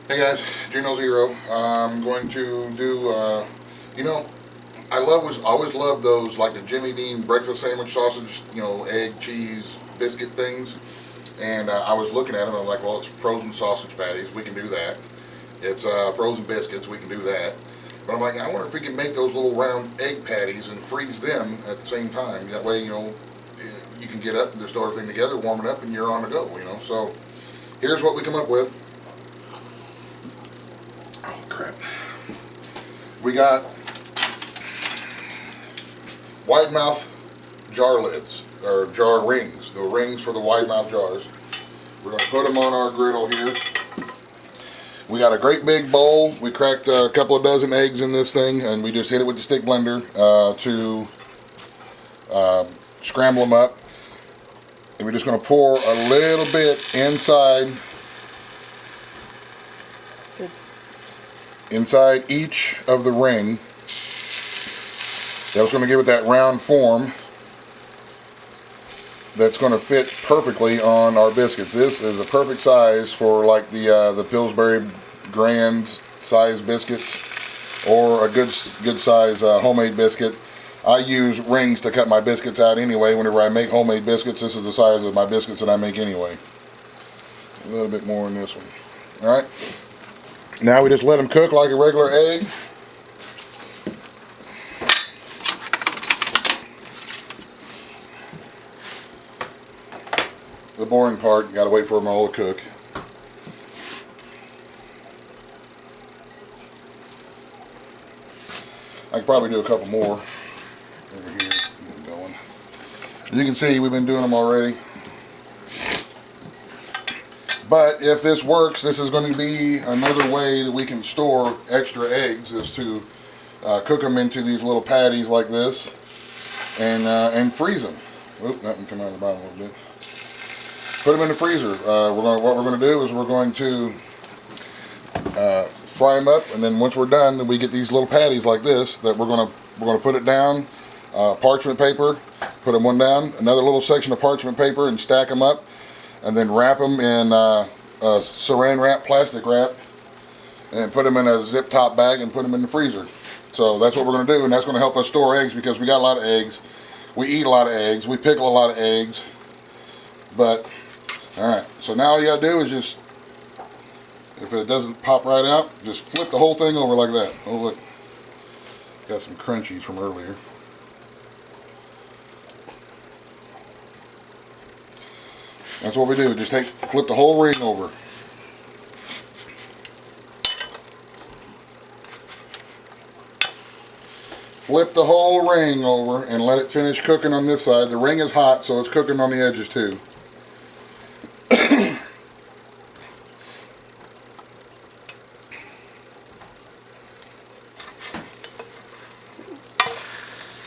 Hey guys, Gino Zero. I'm going to do, you know, always loved those like the Jimmy Dean breakfast sandwich sausage, egg, cheese, biscuit things. And I was looking at them. I'm like, well, it's frozen sausage patties. We can do that. It's frozen biscuits. We can do that. But I'm like, I wonder if we can make those little round egg patties and freeze them at the same time. That way, you can get up and just throw everything together, warm it up, and you're on the go. So here's what we come up with. Oh crap. We got wide mouth jar lids, or jar rings, the rings for the wide mouth jars. We're going to put them on our griddle here. We got a great big bowl. We cracked a couple of dozen eggs in this thing, and we just hit it with the stick blender to scramble them up. And we're just going to pour a little bit inside each of the ring. That's going to give it that round form that's going to fit perfectly on our biscuits. This is a perfect size for like the Pillsbury Grand size biscuits, or a good size homemade biscuit. I use rings to cut my biscuits out anyway. Whenever I make homemade biscuits, this is the size of my biscuits that I make anyway. A little bit more in this one. All right. Now we just let them cook like a regular egg. The boring part, you gotta wait for them all to cook. I could probably do a couple more over here. Going. You can see we've been doing them already. But if this works, this is going to be another way that we can store extra eggs, is to cook them into these little patties like this, and freeze them. Oop, that one came out of the bottom a little bit. Put them in the freezer. What we're going to do is we're going to fry them up, and then once we're done, then we get these little patties like this that we're going to put it down, parchment paper, put them one down, another little section of parchment paper, and stack them up. And then wrap them in saran wrap, plastic wrap, and put them in a zip top bag and put them in the freezer. So that's what we're going to do, and that's going to help us store eggs, because we got a lot of eggs. We eat a lot of eggs. We pickle a lot of eggs. But, alright, so now all you got to do is just, if it doesn't pop right out, just flip the whole thing over like that. Oh look, got some crunchies from earlier. That's what we do. Just flip the whole ring over. Flip the whole ring over and let it finish cooking on this side. The ring is hot, so it's cooking on the edges too.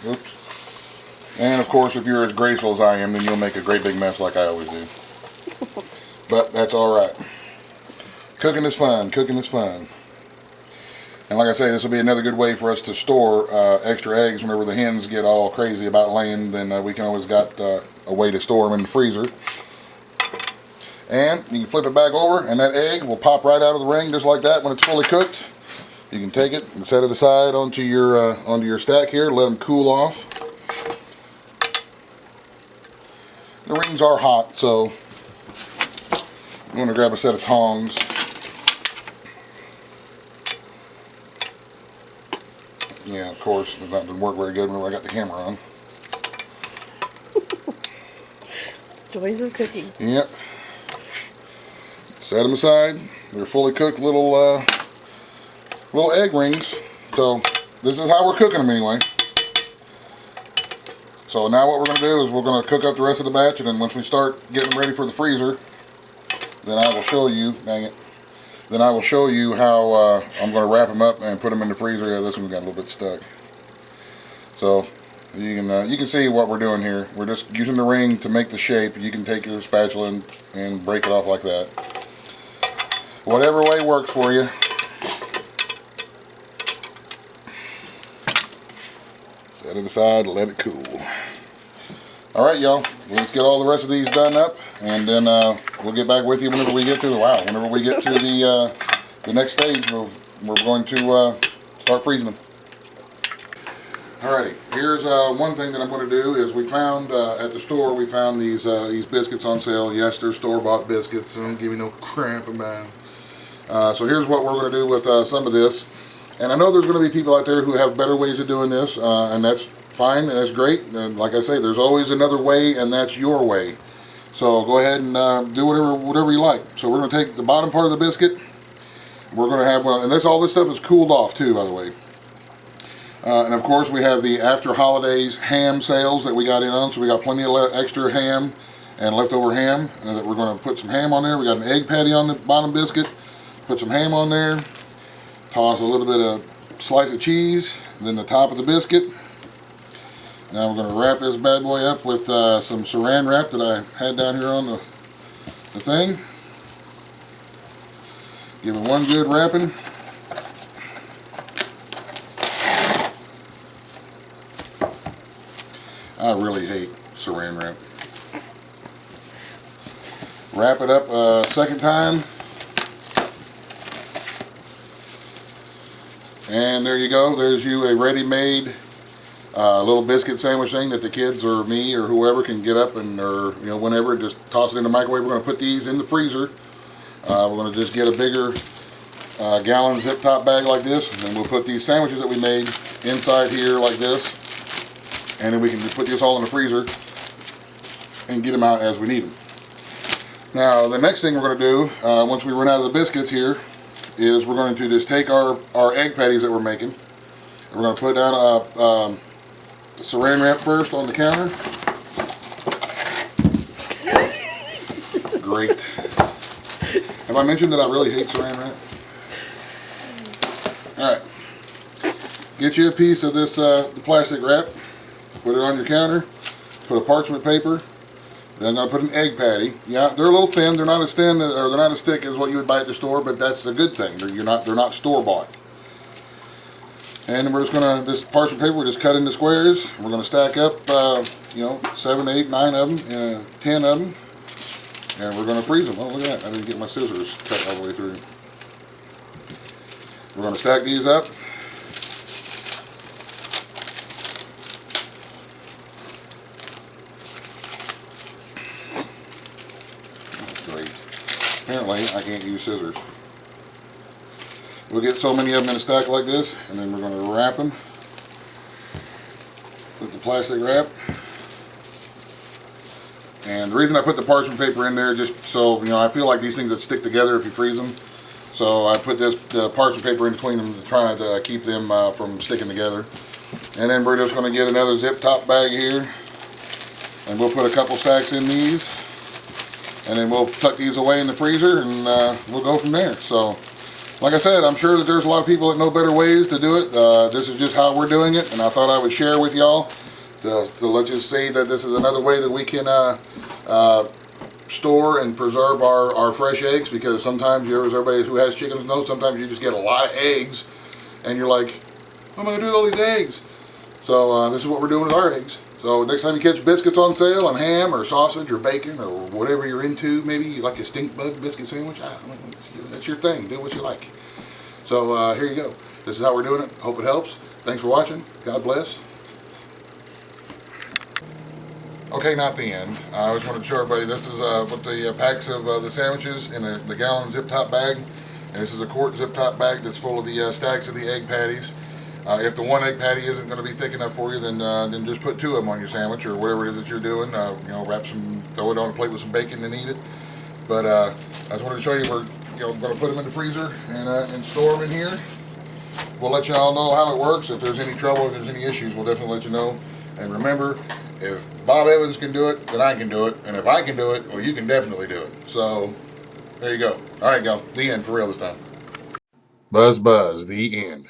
Oops. And of course, if you're as graceful as I am, then you'll make a great big mess like I always do. But that's alright. Cooking is fun. Cooking is fun. And like I say, this will be another good way for us to store extra eggs. Whenever the hens get all crazy about laying, then we can always got a way to store them in the freezer. And you can flip it back over, and that egg will pop right out of the ring just like that when it's fully cooked. You can take it and set it aside onto your stack here. Let them cool off. The rings are hot, so I'm going to grab a set of tongs. Yeah, of course, that didn't work very good whenever I got the camera on. Joys of cooking. Yep. Set them aside. They're fully cooked little egg rings. So this is how we're cooking them anyway. So now what we're going to do is we're going to cook up the rest of the batch, and then once we start getting them ready for the freezer, then I will show you, dang it, then I will show you how I'm going to wrap them up and put them in the freezer. Yeah, this one got a little bit stuck. So you can see what we're doing here. We're just using the ring to make the shape. You can take your spatula and break it off like that. Whatever way works for you. Set it aside, let it cool. Alright y'all, let's get all the rest of these done up, and then we'll get back with you whenever we get to the the next stage, we're going to start freezing them. Alrighty, here's one thing that I'm going to do is we found at the store, we found these biscuits on sale. Yes, they're store-bought biscuits, so don't give me no crap about them. So here's what we're going to do with some of this. And I know there's going to be people out there who have better ways of doing this, and that's fine, and that's great. And like I say, there's always another way, and that's your way. So go ahead and do whatever you like. So we're going to take the bottom part of the biscuit. We're going to have, and all this stuff is cooled off too, by the way. And of course we have the after holidays ham sales that we got in on, so we got plenty of extra ham and leftover ham that we're going to put some ham on there. We got an egg patty on the bottom biscuit, put some ham on there, toss a little bit of slice of cheese, then the top of the biscuit. Now we're going to wrap this bad boy up with some saran wrap that I had down here on the thing. Give it one good wrapping. I really hate saran wrap. Wrap it up a second time. And there you go. There's you a ready-made little biscuit sandwich thing that the kids or me or whoever can get up and, or whenever, just toss it in the microwave. We're going to put these in the freezer. We're going to just get a bigger gallon zip top bag like this, and we'll put these sandwiches that we made inside here like this. And then we can just put this all in the freezer and get them out as we need them. Now, the next thing we're going to do, once we run out of the biscuits here, is we're going to just take our egg patties that we're making. And we're going to put down the saran wrap first on the counter. Great. Have I mentioned that I really hate saran wrap? Alright. Get you a piece of this the plastic wrap. Put it on your counter, put a parchment paper, then I'm going to put an egg patty. Yeah, they're a little thin, they're not as thin, or they're not as thick as what you would buy at the store, but that's a good thing. They're not store-bought. And we're just going to, this parchment paper, we're just cut into squares. We're going to stack up, 7, 8, 9 of them, 10 of them, and we're going to freeze them. Oh, look at that, I didn't get my scissors cut all the way through. We're going to stack these up. Apparently, I can't use scissors. We'll get so many of them in a stack like this, and then we're going to wrap them with the plastic wrap. And the reason I put the parchment paper in there, just so, I feel like these things that stick together if you freeze them. So I put this parchment paper in between them to try to keep them from sticking together. And then we're just going to get another zip top bag here, and we'll put a couple stacks in these. And then we'll tuck these away in the freezer, and we'll go from there. So, like I said, I'm sure that there's a lot of people that know better ways to do it. This is just how we're doing it, and I thought I would share with y'all to let you see that this is another way that we can store and preserve our fresh eggs, because sometimes, as everybody who has chickens knows, sometimes you just get a lot of eggs, and you're like, what am I going to do with all these eggs? So this is what we're doing with our eggs. So next time you catch biscuits on sale, and ham or sausage or bacon or whatever you're into, maybe you like a stink bug biscuit sandwich, that's your thing. Do what you like. So here you go. This is how we're doing it. Hope it helps. Thanks for watching. God bless. Okay, not the end. I just wanted to show everybody, this is what the packs of the sandwiches in the gallon zip top bag. And this is a quart zip top bag that's full of the stacks of the egg patties. If the one egg patty isn't going to be thick enough for you, then just put 2 of them on your sandwich, or whatever it is that you're doing. Wrap some, throw it on a plate with some bacon and eat it. But I just wanted to show you, we're going to put them in the freezer and store them in here. We'll let you all know how it works. If there's any trouble, if there's any issues, we'll definitely let you know. And remember, if Bob Evans can do it, then I can do it. And if I can do it, well, you can definitely do it. So there you go. All right, y'all. The end for real this time. Buzz, buzz. The end.